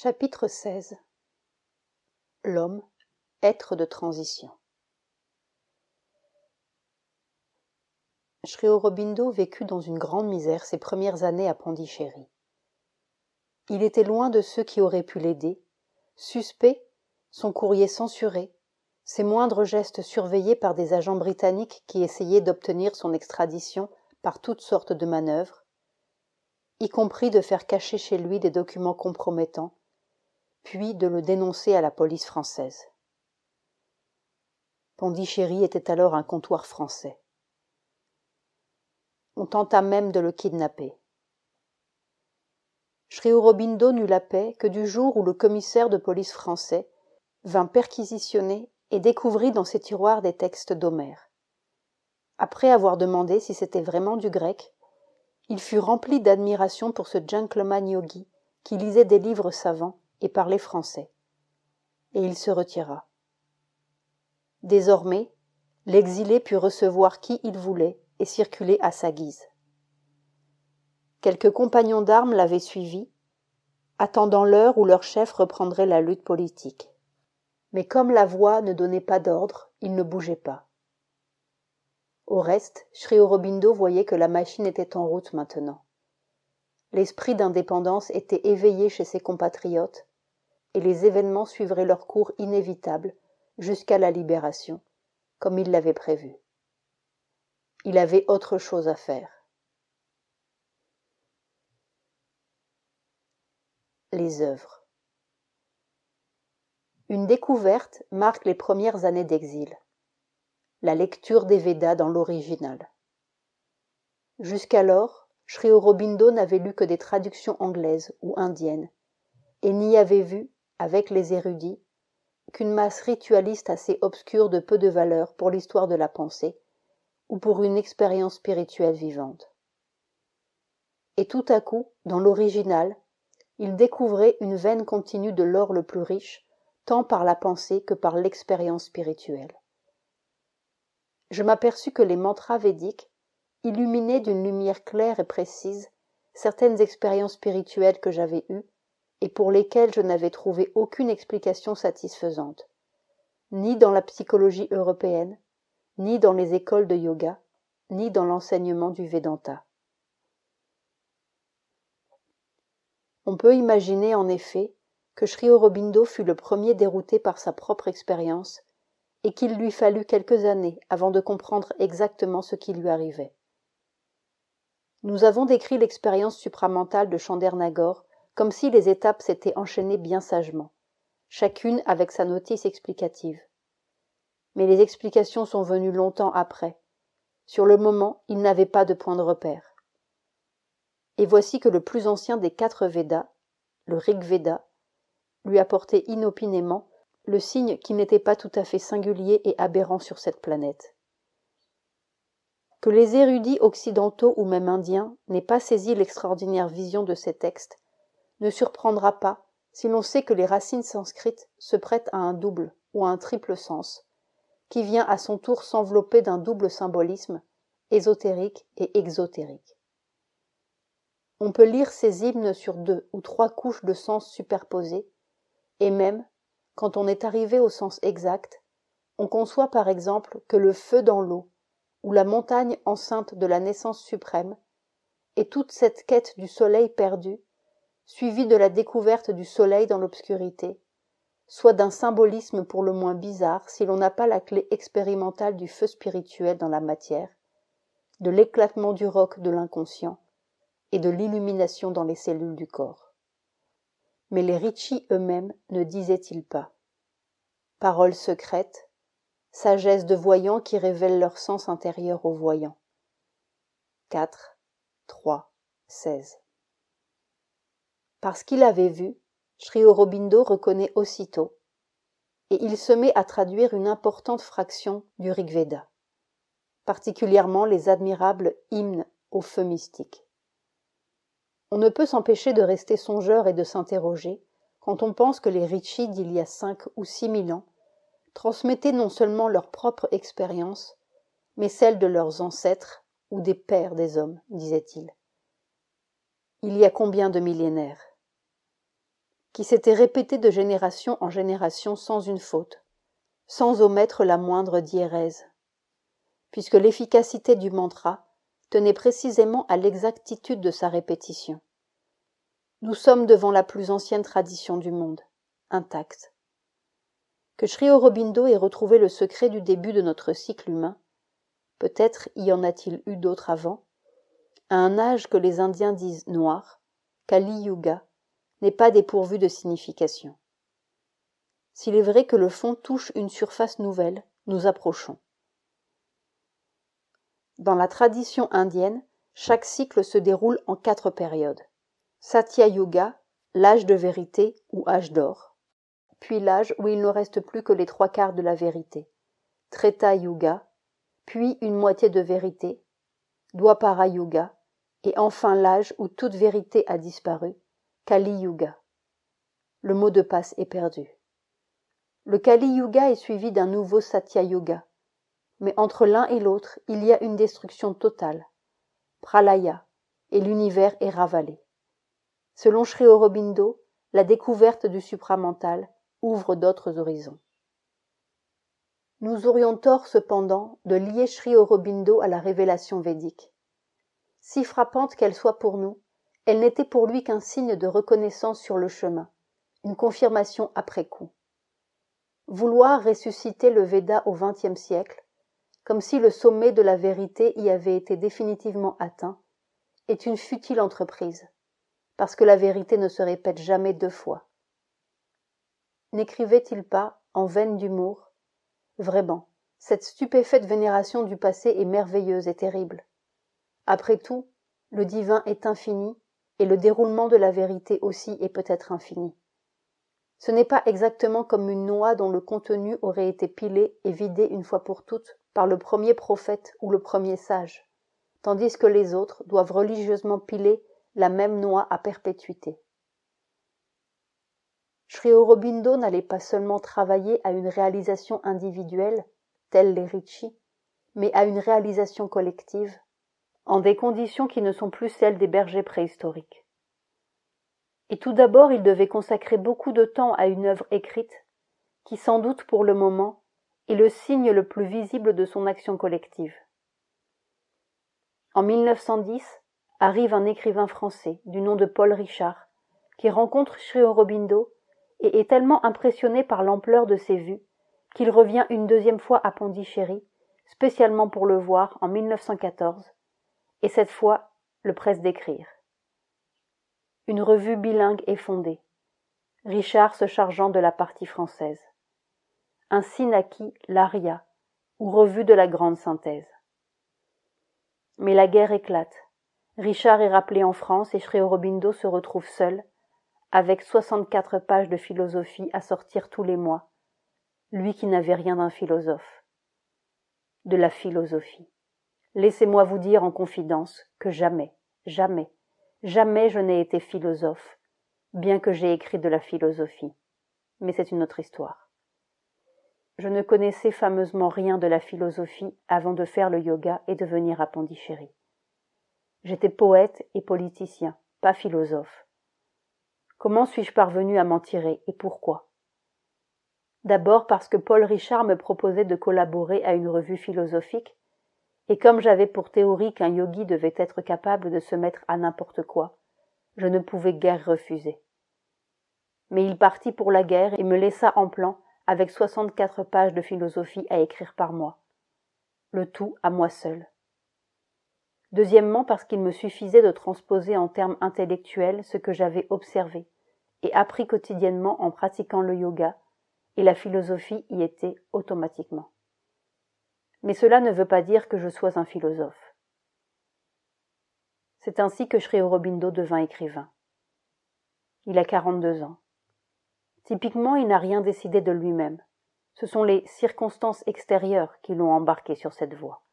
Chapitre 16. L'homme, être de transition. Sri Aurobindo vécut dans une grande misère ses premières années à Pondichéry. Il était loin de ceux qui auraient pu l'aider, suspect, son courrier censuré, ses moindres gestes surveillés par des agents britanniques qui essayaient d'obtenir son extradition par toutes sortes de manœuvres, y compris de faire cacher chez lui des documents compromettants, puis de le dénoncer à la police française. Pondichéry était alors un comptoir français. On tenta même de le kidnapper. Sri Aurobindo n'eut la paix que du jour où le commissaire de police français vint perquisitionner et découvrit dans ses tiroirs des textes d'Homère. Après avoir demandé si c'était vraiment du grec, il fut rempli d'admiration pour ce gentleman yogi qui lisait des livres savants et parlait français. Et il se retira. Désormais, l'exilé put recevoir qui il voulait et circuler à sa guise. Quelques compagnons d'armes l'avaient suivi, attendant l'heure où leur chef reprendrait la lutte politique. Mais comme la voix ne donnait pas d'ordre, il ne bougeait pas. Au reste, Sri Aurobindo voyait que la machine était en route maintenant. L'esprit d'indépendance était éveillé chez ses compatriotes, et les événements suivraient leur cours inévitable jusqu'à la libération, comme il l'avait prévu. Il avait autre chose à faire. Les œuvres. Une découverte marque les premières années d'exil. La lecture des Védas dans l'original. Jusqu'alors, Sri Aurobindo n'avait lu que des traductions anglaises ou indiennes, et n'y avait vu, avec les érudits, qu'une masse ritualiste assez obscure de peu de valeur pour l'histoire de la pensée, ou pour une expérience spirituelle vivante. Et tout à coup, dans l'original, il découvrait une veine continue de l'or le plus riche, tant par la pensée que par l'expérience spirituelle. Je m'aperçus que les mantras védiques illuminaient d'une lumière claire et précise certaines expériences spirituelles que j'avais eues et pour lesquelles je n'avais trouvé aucune explication satisfaisante, ni dans la psychologie européenne, ni dans les écoles de yoga, ni dans l'enseignement du Vedanta. On peut imaginer en effet que Sri Aurobindo fut le premier dérouté par sa propre expérience et qu'il lui fallut quelques années avant de comprendre exactement ce qui lui arrivait. Nous avons décrit l'expérience supramentale de Chandernagor comme si les étapes s'étaient enchaînées bien sagement, chacune avec sa notice explicative. Mais les explications sont venues longtemps après. Sur le moment, il n'avait pas de point de repère. Et voici que le plus ancien des 4 Védas, le Rig Veda, lui apportait inopinément le signe qu'il n'était pas tout à fait singulier et aberrant sur cette planète. Que les érudits occidentaux ou même indiens n'aient pas saisi l'extraordinaire vision de ces textes ne surprendra pas si l'on sait que les racines sanskrites se prêtent à un double ou à un triple sens, qui vient à son tour s'envelopper d'un double symbolisme, ésotérique et exotérique. On peut lire ces hymnes sur 2 ou 3 couches de sens superposées, et même, quand on est arrivé au sens exact, on conçoit par exemple que le feu dans l'eau, ou la montagne enceinte de la naissance suprême, et toute cette quête du soleil perdu, suivie de la découverte du soleil dans l'obscurité, soit d'un symbolisme pour le moins bizarre si l'on n'a pas la clé expérimentale du feu spirituel dans la matière, de l'éclatement du roc de l'inconscient et de l'illumination dans les cellules du corps. Mais les rishis eux-mêmes ne disaient-ils pas « Paroles secrètes, sagesse de voyants qui révèlent leur sens intérieur aux voyants » 4, 3, 16. Parce qu'il avait vu, Sri Aurobindo reconnaît aussitôt, et il se met à traduire une importante fraction du Rig Veda, particulièrement les admirables hymnes au feu mystique. On ne peut s'empêcher de rester songeur et de s'interroger quand on pense que les rishis d'il y a 5 ou 6 000 ans transmettaient non seulement leur propre expérience, mais celle de leurs ancêtres ou des pères des hommes, disait-il. Il y a combien de millénaires ? qui s'était répété de génération en génération sans une faute, sans omettre la moindre diérèse, puisque l'efficacité du mantra tenait précisément à l'exactitude de sa répétition. Nous sommes devant la plus ancienne tradition du monde, intacte. Que Sri Aurobindo ait retrouvé le secret du début de notre cycle humain, peut-être y en a-t-il eu d'autres avant, à un âge que les Indiens disent noir, Kali Yuga, n'est pas dépourvu de signification. S'il est vrai que le fond touche une surface nouvelle, nous approchons. Dans la tradition indienne, chaque cycle se déroule en 4 périodes. Satya Yuga, l'âge de vérité ou âge d'or, puis l'âge où il ne reste plus que les 3/4 de la vérité. Treta Yuga, puis une moitié de vérité, Dwapara Yuga, et enfin l'âge où toute vérité a disparu, Kali Yuga. Le mot de passe est perdu. Le Kali Yuga est suivi d'un nouveau Satya Yuga, mais entre l'un et l'autre, il y a une destruction totale, Pralaya, et l'univers est ravalé. Selon Sri Aurobindo, la découverte du supramental ouvre d'autres horizons. Nous aurions tort cependant de lier Sri Aurobindo à la révélation védique. Si frappante qu'elle soit pour nous, elle n'était pour lui qu'un signe de reconnaissance sur le chemin, une confirmation après coup. Vouloir ressusciter le Veda au XXe siècle, comme si le sommet de la vérité y avait été définitivement atteint, est une futile entreprise, parce que la vérité ne se répète jamais 2 fois. N'écrivait-il pas, en veine d'humour, « Vraiment, cette stupéfaite vénération du passé est merveilleuse et terrible. Après tout, le divin est infini, et le déroulement de la vérité aussi est peut-être infini. Ce n'est pas exactement comme une noix dont le contenu aurait été pilé et vidé une fois pour toutes par le premier prophète ou le premier sage, tandis que les autres doivent religieusement piler la même noix à perpétuité. Sri Aurobindo n'allait pas seulement travailler à une réalisation individuelle, telle les Rishis, mais à une réalisation collective, en des conditions qui ne sont plus celles des bergers préhistoriques. Et tout d'abord, il devait consacrer beaucoup de temps à une œuvre écrite, qui sans doute pour le moment est le signe le plus visible de son action collective. En 1910, arrive un écrivain français du nom de Paul Richard, qui rencontre Sri Aurobindo et est tellement impressionné par l'ampleur de ses vues qu'il revient une 2e fois à Pondichéry, spécialement pour le voir en 1914, et cette fois le presse d'écrire. Une revue bilingue est fondée, Richard se chargeant de la partie française. Ainsi naquit l'Aria, ou revue de la grande synthèse. Mais la guerre éclate. Richard est rappelé en France et Sri Aurobindo se retrouve seul, avec 64 pages de philosophie à sortir tous les mois, lui qui n'avait rien d'un philosophe. De la philosophie. Laissez-moi vous dire en confidence que jamais, jamais, jamais je n'ai été philosophe, bien que j'aie écrit de la philosophie. Mais c'est une autre histoire. Je ne connaissais fameusement rien de la philosophie avant de faire le yoga et de venir à Pondichéry. J'étais poète et politicien, pas philosophe. Comment suis-je parvenu à m'en tirer et pourquoi? D'abord parce que Paul Richard me proposait de collaborer à une revue philosophique, et comme j'avais pour théorie qu'un yogi devait être capable de se mettre à n'importe quoi, je ne pouvais guère refuser. Mais il partit pour la guerre et me laissa en plan avec 64 pages de philosophie à écrire par mois. Le tout à moi seul. Deuxièmement parce qu'il me suffisait de transposer en termes intellectuels ce que j'avais observé et appris quotidiennement en pratiquant le yoga, et la philosophie y était automatiquement. Mais cela ne veut pas dire que je sois un philosophe. C'est ainsi que Sri Aurobindo devint écrivain. Il a 42 ans. Typiquement, il n'a rien décidé de lui-même. Ce sont les circonstances extérieures qui l'ont embarqué sur cette voie.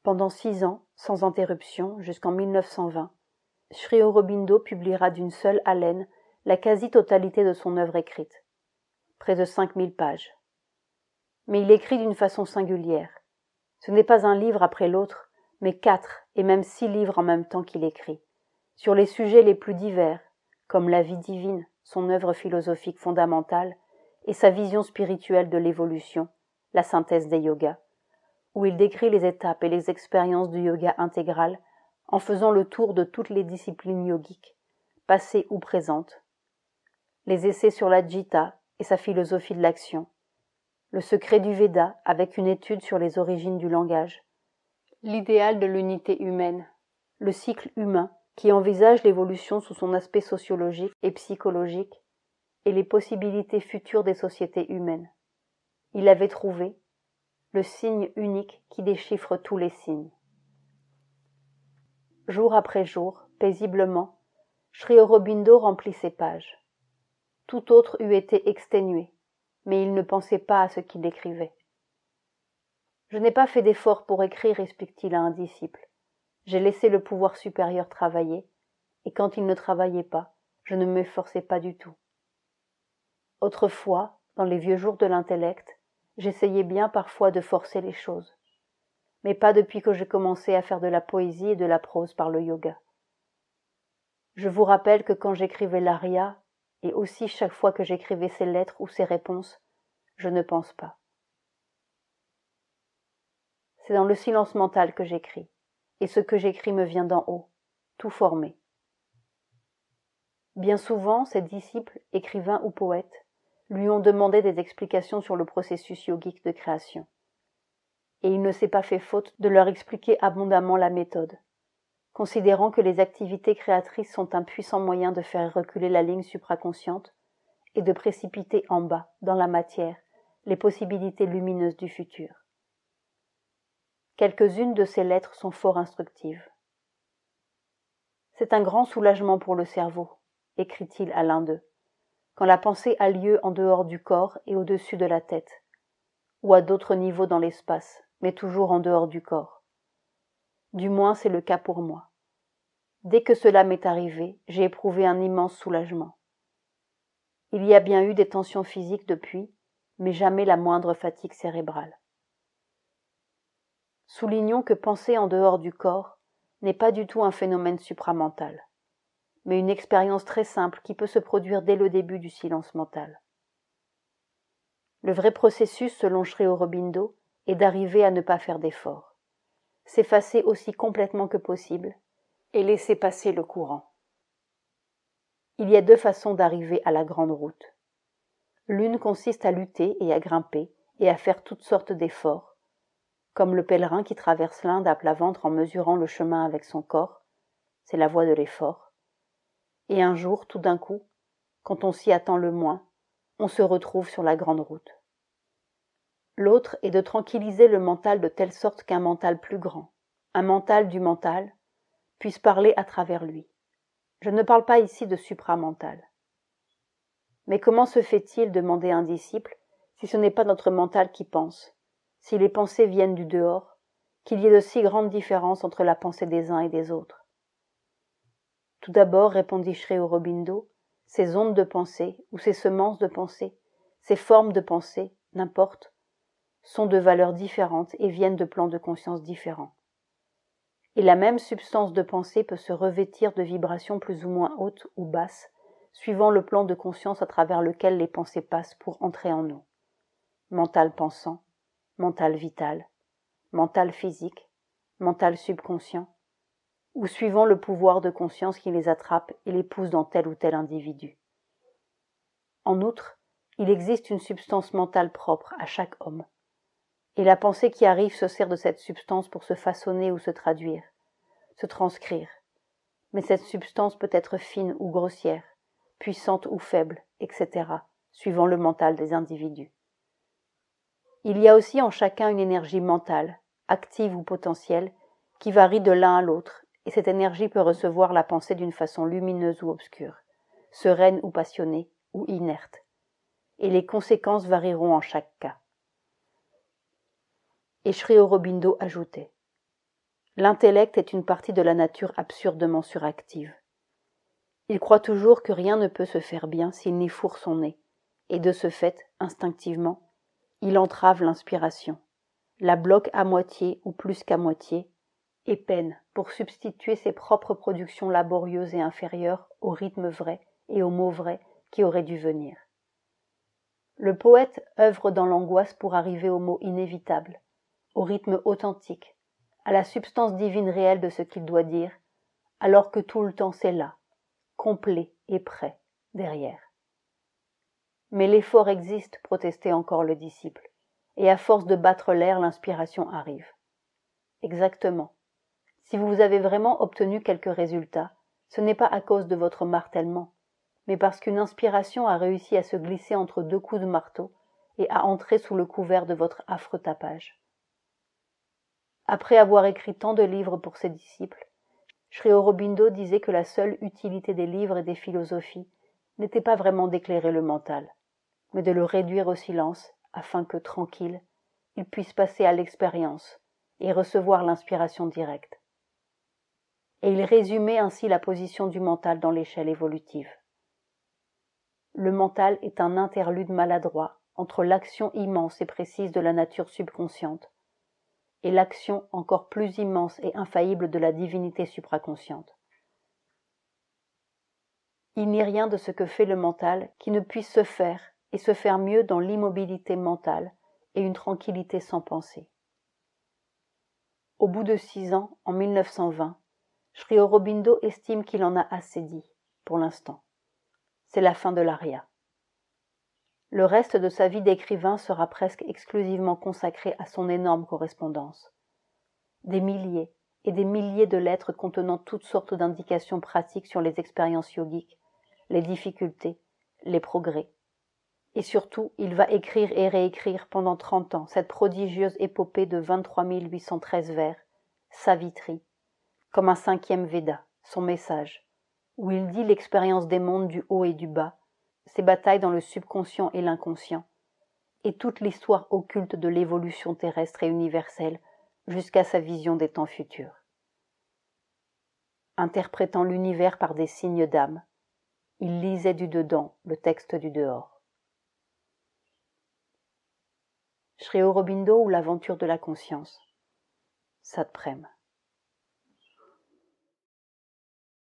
Pendant 6 ans, sans interruption, jusqu'en 1920, Sri Aurobindo publiera d'une seule haleine la quasi-totalité de son œuvre écrite, près de 5000 pages. Mais il écrit d'une façon singulière. Ce n'est pas un livre après l'autre, mais 4 et même 6 livres en même temps qu'il écrit, sur les sujets les plus divers, comme la vie divine, son œuvre philosophique fondamentale, et sa vision spirituelle de l'évolution, la synthèse des yogas, où il décrit les étapes et les expériences du yoga intégral en faisant le tour de toutes les disciplines yogiques, passées ou présentes, les essais sur la Jita et sa philosophie de l'action, le secret du Veda avec une étude sur les origines du langage, l'idéal de l'unité humaine, le cycle humain qui envisage l'évolution sous son aspect sociologique et psychologique et les possibilités futures des sociétés humaines. Il avait trouvé le signe unique qui déchiffre tous les signes. Jour après jour, paisiblement, Sri Aurobindo remplit ses pages. Tout autre eût été exténué, mais il ne pensait pas à ce qu'il écrivait. « Je n'ai pas fait d'effort pour écrire, explique-t-il à un disciple. J'ai laissé le pouvoir supérieur travailler, et quand il ne travaillait pas, je ne m'efforçais pas du tout. Autrefois, dans les vieux jours de l'intellect, j'essayais bien parfois de forcer les choses, mais pas depuis que j'ai commencé à faire de la poésie et de la prose par le yoga. Je vous rappelle que quand j'écrivais l'aria, et aussi chaque fois que j'écrivais ces lettres ou ces réponses, je ne pense pas. C'est dans le silence mental que j'écris, et ce que j'écris me vient d'en haut, tout formé. Bien souvent, ses disciples, écrivains ou poètes, lui ont demandé des explications sur le processus yogique de création. Et il ne s'est pas fait faute de leur expliquer abondamment la méthode, considérant que les activités créatrices sont un puissant moyen de faire reculer la ligne supraconsciente et de précipiter en bas, dans la matière, les possibilités lumineuses du futur. Quelques-unes de ces lettres sont fort instructives. C'est un grand soulagement pour le cerveau, écrit-il à l'un d'eux, quand la pensée a lieu en dehors du corps et au-dessus de la tête, ou à d'autres niveaux dans l'espace, mais toujours en dehors du corps. Du moins, c'est le cas pour moi. Dès que cela m'est arrivé, j'ai éprouvé un immense soulagement. Il y a bien eu des tensions physiques depuis, mais jamais la moindre fatigue cérébrale. Soulignons que penser en dehors du corps n'est pas du tout un phénomène supramental, mais une expérience très simple qui peut se produire dès le début du silence mental. Le vrai processus, selon Sri Aurobindo, est d'arriver à ne pas faire d'efforts, s'effacer aussi complètement que possible et laisser passer le courant. Il y a deux façons d'arriver à la grande route. L'une consiste à lutter et à grimper et à faire toutes sortes d'efforts, comme le pèlerin qui traverse l'Inde à plat ventre en mesurant le chemin avec son corps, c'est la voie de l'effort. Et un jour, tout d'un coup, quand on s'y attend le moins, on se retrouve sur la grande route. L'autre est de tranquilliser le mental de telle sorte qu'un mental plus grand, un mental du mental, puisse parler à travers lui. Je ne parle pas ici de supramental. Mais comment se fait-il, demandait un disciple, si ce n'est pas notre mental qui pense, si les pensées viennent du dehors, qu'il y ait de si grandes différences entre la pensée des uns et des autres? Tout d'abord, répondit Sri Aurobindo, ces ondes de pensée, ou ces semences de pensée, ces formes de pensée, n'importe, sont de valeurs différentes et viennent de plans de conscience différents. Et la même substance de pensée peut se revêtir de vibrations plus ou moins hautes ou basses, suivant le plan de conscience à travers lequel les pensées passent pour entrer en nous. Mental pensant, mental vital, mental physique, mental subconscient, ou suivant le pouvoir de conscience qui les attrape et les pousse dans tel ou tel individu. En outre, il existe une substance mentale propre à chaque homme, et la pensée qui arrive se sert de cette substance pour se façonner ou se traduire, se transcrire. Mais cette substance peut être fine ou grossière, puissante ou faible, etc., suivant le mental des individus. Il y a aussi en chacun une énergie mentale, active ou potentielle, qui varie de l'un à l'autre, et cette énergie peut recevoir la pensée d'une façon lumineuse ou obscure, sereine ou passionnée, ou inerte, et les conséquences varieront en chaque cas. Et Sri Aurobindo ajoutait: l'intellect est une partie de la nature absurdement suractive. Il croit toujours que rien ne peut se faire bien s'il n'y fourre son nez, et de ce fait, instinctivement, il entrave l'inspiration, la bloque à moitié ou plus qu'à moitié, et peine pour substituer ses propres productions laborieuses et inférieures au rythme vrai et aux mots vrais qui aurait dû venir. Le poète œuvre dans l'angoisse pour arriver au mot inévitable, au rythme authentique, à la substance divine réelle de ce qu'il doit dire, alors que tout le temps c'est là, complet et prêt, derrière. Mais l'effort existe, protestait encore le disciple, et à force de battre l'air, l'inspiration arrive. Exactement. Si vous avez vraiment obtenu quelques résultats, ce n'est pas à cause de votre martèlement, mais parce qu'une inspiration a réussi à se glisser entre deux coups de marteau et à entrer sous le couvert de votre affreux tapage. Après avoir écrit tant de livres pour ses disciples, Sri Aurobindo disait que la seule utilité des livres et des philosophies n'était pas vraiment d'éclairer le mental, mais de le réduire au silence afin que, tranquille, il puisse passer à l'expérience et recevoir l'inspiration directe. Et il résumait ainsi la position du mental dans l'échelle évolutive. Le mental est un interlude maladroit entre l'action immense et précise de la nature subconsciente et l'action encore plus immense et infaillible de la divinité supraconsciente. Il n'y a rien de ce que fait le mental qui ne puisse se faire et se faire mieux dans l'immobilité mentale et une tranquillité sans pensée. Au bout de 6 ans, en 1920, Sri Aurobindo estime qu'il en a assez dit, pour l'instant. C'est la fin de l'aria. Le reste de sa vie d'écrivain sera presque exclusivement consacré à son énorme correspondance. Des milliers et des milliers de lettres contenant toutes sortes d'indications pratiques sur les expériences yogiques, les difficultés, les progrès. Et surtout, il va écrire et réécrire pendant 30 ans cette prodigieuse épopée de 23 813 vers, Savitri, comme un 5e Veda, son message, où il dit l'expérience des mondes du haut et du bas, ses batailles dans le subconscient et l'inconscient, et toute l'histoire occulte de l'évolution terrestre et universelle jusqu'à sa vision des temps futurs. Interprétant l'univers par des signes d'âme, il lisait du dedans le texte du dehors. Sri Aurobindo ou l'aventure de la conscience. Satprem.